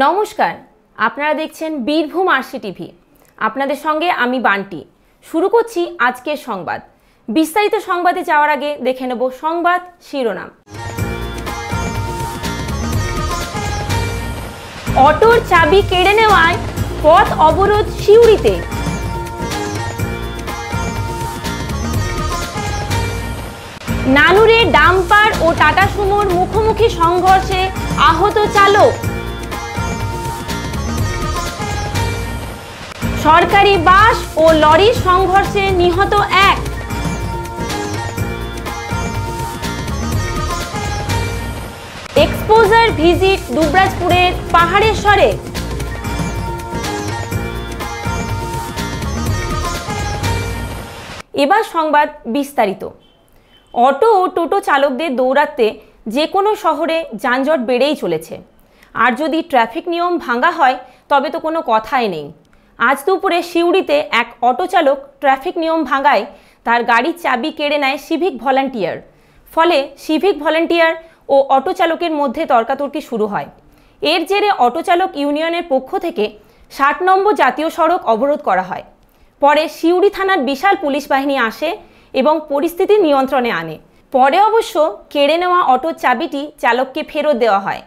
নমস্কার, আপনারা দেখছেন বীরভূম আরসি টিভি। আপনাদের সঙ্গে আমি বান্টি। শুরু করছি আজকের সংবাদ। বিস্তারিত সংবাদে যাওয়ার আগে দেখে নেব সংবাদ শিরোনাম। অটোর চাবি কেড়ে নেওয়ায় পথ অবরোধ সিউড়িতে। নানুরে ডাম্পার ও টাটা সুমোর মুখোমুখি সংঘর্ষে আহত চালক। সরকারি বাস ও লরির সংঘর্ষে নিহত এক। এক্সপোজার ভিজিট দুবরাজপুরের পাহাড়েশ্বরে। এবার সংবাদ বিস্তারিত। অটো ও টোটো চালকদের দৌড়াতে যে কোনো শহরে যানজট বেড়েই চলেছে, আর যদি ট্রাফিক নিয়ম ভাঙা হয় তবে তো কোনো কথাই নেই। আজ দুপুরে সিউড়িতে এক অটো চালক ট্রাফিক নিয়ম ভাঙায় তার গাড়ির চাবি কেড়ে নেয় সিভিক ভলান্টিয়ার। ফলে সিভিক ভলান্টিয়ার ও অটো চালকের মধ্যে তর্কাতর্কি শুরু হয়। এর জেরে অটো চালক ইউনিয়নের পক্ষ থেকে 60 নম্বর জাতীয় সড়ক অবরোধ করা হয়। পরে সিউড়ি থানার বিশাল পুলিশ বাহিনী আসে এবং পরিস্থিতি নিয়ন্ত্রণে আনে। পরে অবশ্য কেড়ে নেওয়া অটোর চাবিটি চালককে ফেরত দেওয়া হয়।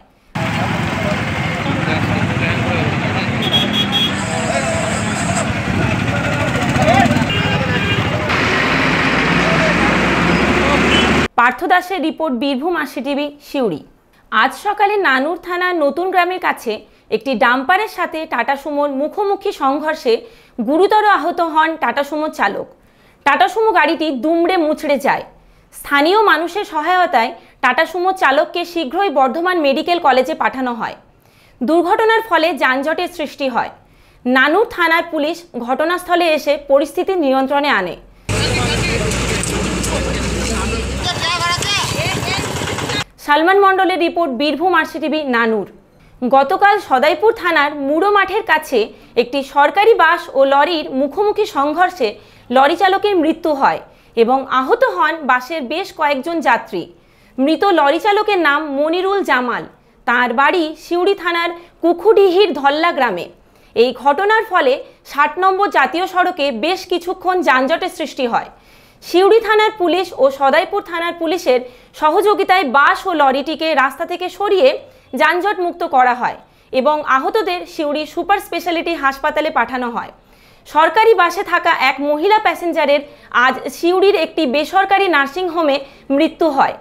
পার্থ দাসের report, Birbhum RC TV, Suri. আজ সকালে নানুর থানার নতুন গ্রামের কাছে একটি ডাম্পারের সাথে টাটা সুমোর মুখোমুখি সংঘর্ষে গুরুতর আহত হন টাটা সুমোর চালক। টাটা সুমো গাড়িটি দুমড়ে মুচড়ে যায়। স্থানীয় মানুষের সহায়তায় টাটা সুমো চালককে শীঘ্রই বর্ধমান মেডিকেল কলেজে পাঠানো হয়। দুর্ঘটনার ফলে যানজটের সৃষ্টি হয়। নানুর থানার পুলিশ ঘটনাস্থলে এসে পরিস্থিতি নিয়ন্ত্রণে আনে। সালমান মণ্ডলের রিপোর্ট, বীরভূম আরসি টিভি, নানুর। গতকাল সদাইপুর থানার মুড়ো মাঠের কাছে একটি সরকারি বাস ও লরির মুখোমুখি সংঘর্ষে লরি চালকের মৃত্যু হয় এবং আহত হন বাসের বেশ কয়েকজন যাত্রী। মৃত লরি চালকের নাম মনিরুল জামাল। তার বাড়ি সিউড়ি থানার কুকুডিহির ধল্লা গ্রামে। এই ঘটনার ফলে 60 নম্বর জাতীয় সড়কে বেশ কিছুক্ষণ যানজটের সৃষ্টি হয়। সিউড়ি থানার পুলিশ ও সদাইপুর থানার পুলিশের সহযোগিতায় বাস ও লরিটিকে রাস্তা থেকে সরিয়ে যানজট মুক্ত করা হয় এবং আহতদের সিউড়ি সুপার স্পেশালিটি হাসপাতালে পাঠানো হয়। সরকারি বাসে থাকা এক মহিলা প্যাসেঞ্জারের আজ সিউড়ির একটি বেসরকারি নার্সিংহোমে মৃত্যু হয়।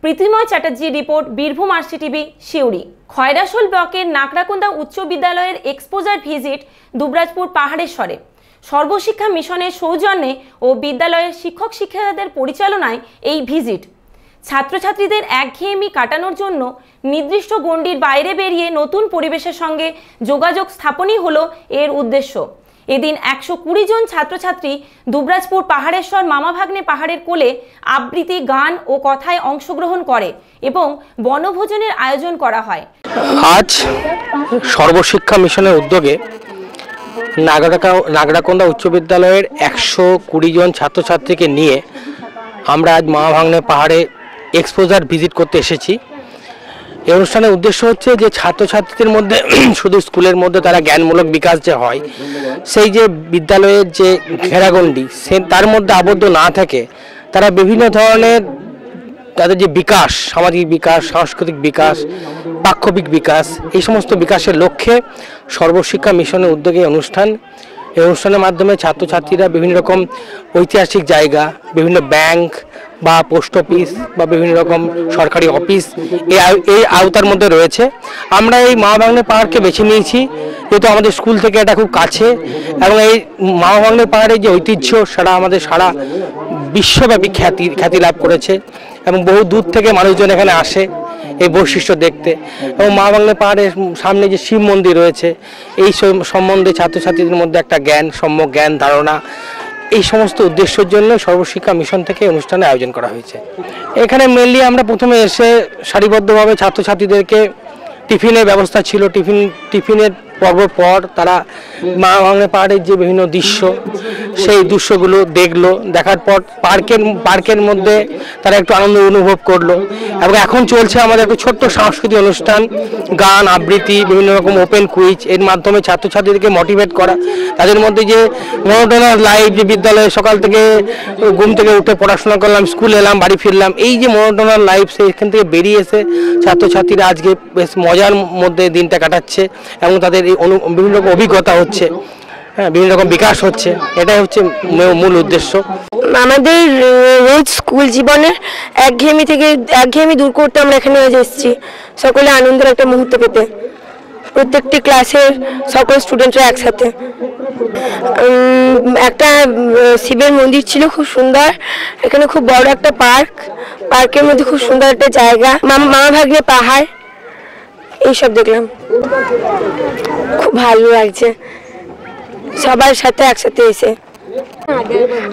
পৃথ্বীময় চ্যাটার্জির report, Birbhum RC TV, Suri. Khoyrasol ব্লকের নাকড়াকুন্দা উচ্চ বিদ্যালয়ের এক্সপোজার ভিজিট দুবরাজপুর পাহাড়েশ্বরে সর্বশিক্ষা মিশনের সৌজন্যে ও বিদ্যালয়ের শিক্ষক শিক্ষিকাদের পরিচালনায় এই ভিজিট ছাত্রছাত্রীদের একঘেয়েমি কাটানোর জন্য নির্দিষ্ট গণ্ডির বাইরে বেরিয়ে নতুন পরিবেশের সঙ্গে যোগাযোগ স্থাপনই হলো এর উদ্দেশ্য। এদিন 120 জন ছাত্রছাত্রী দুবরাজপুর পাহাড়েশ্বর মামাভাগ্নে পাহাড়ের কোলে আবৃত্তি, গান ও কথায় অংশগ্রহণ করে এবং বনভোজনের আয়োজন করা হয়। আজ সর্বশিক্ষা মিশনের উদ্যোগে নাগড়াকোন্দা উচ্চ বিদ্যালয়ের 120 জন ছাত্রছাত্রীকে নিয়ে আমরা আজ মামাভাগ্নে পাহাড়ে এক্সপোজার ভিজিট করতে এসেছি। এই অনুষ্ঠানের উদ্দেশ্য হচ্ছে যে ছাত্রছাত্রীদের মধ্যে শুধু স্কুলের মধ্যে তারা জ্ঞানমূলক বিকাশ যে হয়, সেই যে বিদ্যালয়ের যে ঘেরাগণ্ডি তার মধ্যে আবদ্ধ না থাকে তারা বিভিন্ন ধরনের তাদের যে বিকাশ, সামাজিক বিকাশ, সাংস্কৃতিক বিকাশ, পাক্ষবিক বিকাশ, এই সমস্ত বিকাশের লক্ষ্যে সর্বশিক্ষা মিশনের উদ্যোগে অনুষ্ঠান। এই অনুষ্ঠানের মাধ্যমে ছাত্রছাত্রীরা বিভিন্ন রকম ঐতিহাসিক জায়গা, বিভিন্ন ব্যাংক বা পোস্ট অফিস বা বিভিন্ন রকম সরকারি অফিস এই আওতার মধ্যে রয়েছে। আমরা এই মামাভাগ্নে পাহাড়কে বেছে নিয়েছি যেহেতু আমাদের স্কুল থেকে এটা খুব কাছে এবং এই মামাভাগ্নে পাহাড়ের যে ঐতিহ্য সেটা আমাদের সারা বিশ্বব্যাপী খ্যাতি লাভ করেছে এবং বহু দূর থেকে মানুষজন এখানে আসে এই বৈশিষ্ট্য দেখতে। এবং মামাভাগ্নে পাহাড়ের সামনে যে শিব মন্দির রয়েছে এই সম্বন্ধে ছাত্রছাত্রীদের মধ্যে একটা সম্যক জ্ঞান ধারণা, এই সমস্ত উদ্দেশ্যের জন্য সর্বশিক্ষা মিশন থেকে অনুষ্ঠানের আয়োজন করা হয়েছে। এখানে মেনলি আমরা প্রথমে এসে সারিবদ্ধভাবে ছাত্রছাত্রীদেরকে টিফিনের ব্যবস্থা ছিল, টিফিনের পর্ব পর তারা মা ভাঙনে পাহাড়ের যে বিভিন্ন দৃশ্য, সেই দৃশ্যগুলো দেখলো, দেখার পর পার্কের মধ্যে তারা একটু আনন্দ অনুভব করলো। এবং এখন চলছে আমাদের একটা ছোট্ট সাংস্কৃতিক অনুষ্ঠান, গান আবৃত্তি, বিভিন্ন রকম ওপেন কুইজ, এর মাধ্যমে ছাত্রছাত্রীদেরকে মোটিভেট করা। তাদের মধ্যে যে মনোটোনাস লাইফ, যে বিদ্যালয়ে সকাল থেকে ঘুম থেকে উঠে পড়াশোনা করলাম, স্কুল এলাম, বাড়ি ফিরলাম, এই যে মনোটোনাস লাইফ, সেইখান থেকে বেরিয়ে এসে ছাত্রছাত্রীরা আজকে বেশ মজার মধ্যে দিনটা কাটাচ্ছে এবং তাদের এই বিভিন্ন রকম অভিজ্ঞতা হচ্ছে, হ্যাঁ, বিভিন্ন রকম বিকাশ হচ্ছে। এটাই হচ্ছে মূল উদ্দেশ্য। আমাদের রোজ স্কুল জীবনের একঘেয়েমি দূর করতে আমরা এখানে আজ এসেছি, সকলে আনন্দের একটা মুহূর্ত পেতে, প্রত্যেকটি ক্লাসের সকল স্টুডেন্টরা একসাথে। একটা শিবের মন্দির ছিল, খুব সুন্দর। এখানে খুব বড় একটা পার্কের মধ্যে খুব সুন্দর একটা জায়গা, মামা ভাগ্নে পাহাড়, এইসব দেখলাম, খুব ভালো লাগছে সবার সাথে একসাথে এসে।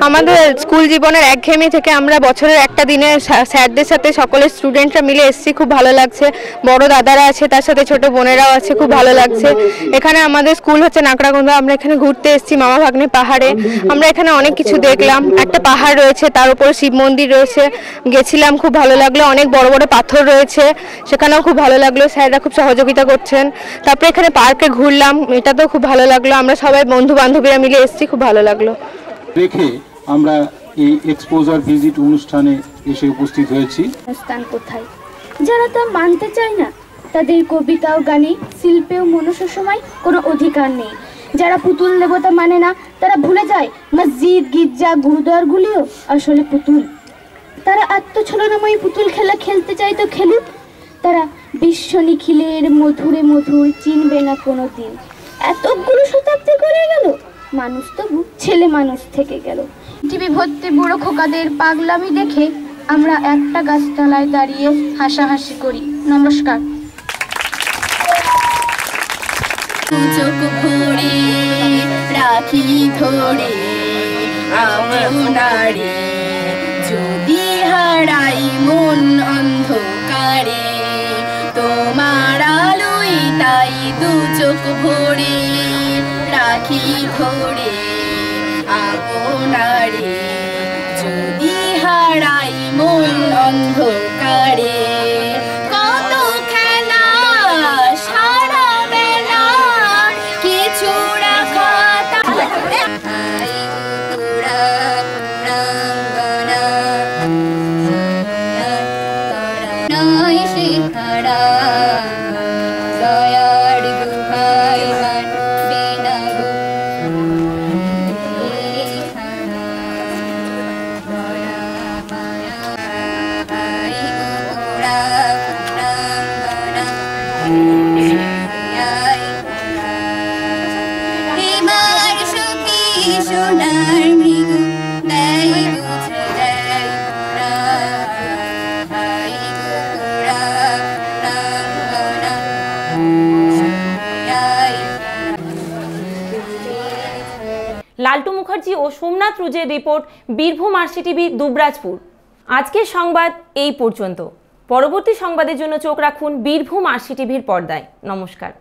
আমাদের স্কুল জীবনের একঘেয়েমি থেকে আমরা বছরের একটা দিনে স্যারদের সাথে সকলের স্টুডেন্টরা মিলে এসেছি, খুব ভালো লাগছে। বড় দাদারা আছে, তার সাথে ছোট বোনেরাও আছে, খুব ভালো লাগছে। এখানে আমাদের স্কুল হচ্ছে নাকড়াগন্ধা, আমরা এখানে ঘুরতে এসেছি মামা ভাগ্নে পাহাড়ে। আমরা এখানে অনেক কিছু দেখলাম, একটা পাহাড় রয়েছে, তার উপরে শিব মন্দির রয়েছে, গেছিলাম, খুব ভালো লাগলো। অনেক বড় বড় পাথর রয়েছে, সেখানেও খুব ভালো লাগলো, স্যাররা খুব সহযোগিতা করছেন। তারপরে এখানে পার্কে ঘুরলাম, এটাতেও খুব ভালো লাগলো। আমরা সবাই বন্ধু বান্ধবীরা মিলে এসেছি, খুব ভালো লাগলো। রেখে আমরা এই এক্সপোজার ভিজিট অনুষ্ঠানে এসে উপস্থিত হয়েছি। স্থান কোথায়? যারা তা মানতে চায় না, তাদের কবিতা ও গানে, শিল্পে ও মনুষ্য সময় কোনো অধিকার নেই। যারা পুতুল দেবতা মানে না, তারা ভুলে যায় মসজিদ, গির্জা, গুরুদ্বারগুলিও আসলে পুতুল। তারা আত্মছলনাময়ী পুতুল খেলা খেলতে চায় তো খেলুক, তারা বিশ্ব নিখিলের মধুরে মধুর চিনবে না কোনো দিন। এতগুলো শতাব্দী করে গেল, মানুষ তবু ছেলে মানুষ থেকে গেল। টিভি ভর্তি বুড়ো খোকাদের পাগলামি দেখে আমরা একটা গাছতলায় দাঁড়িয়ে হাসাহাসি করি। নমস্কার। চোখ ভরে রাখি ধরে আপনারে, যদি হারাই মন অন্ধকারে, তোমার আলোই তাই দু চোখ ভরে রাখি ধরে আপনারে, যদি হারাই মন অন্ধকারে। কত খেলা সারা বেলা, কিছু রাখা নয় সে হারা দয়ার গুহাই মানবে না গো, এবার সখী সোনার মৃগ দেয় বুঝে দেয় লালটু মুখার্জি ও সোমনাথ রুজের রিপোর্ট, বীরভূম আরসিটিভি, দুবরাজপুর। আজকের সংবাদ এই পর্যন্ত। পরবর্তী সংবাদের জন্য চোখ রাখুন বীরভূম আরসিটিভির পর্দায়। নমস্কার।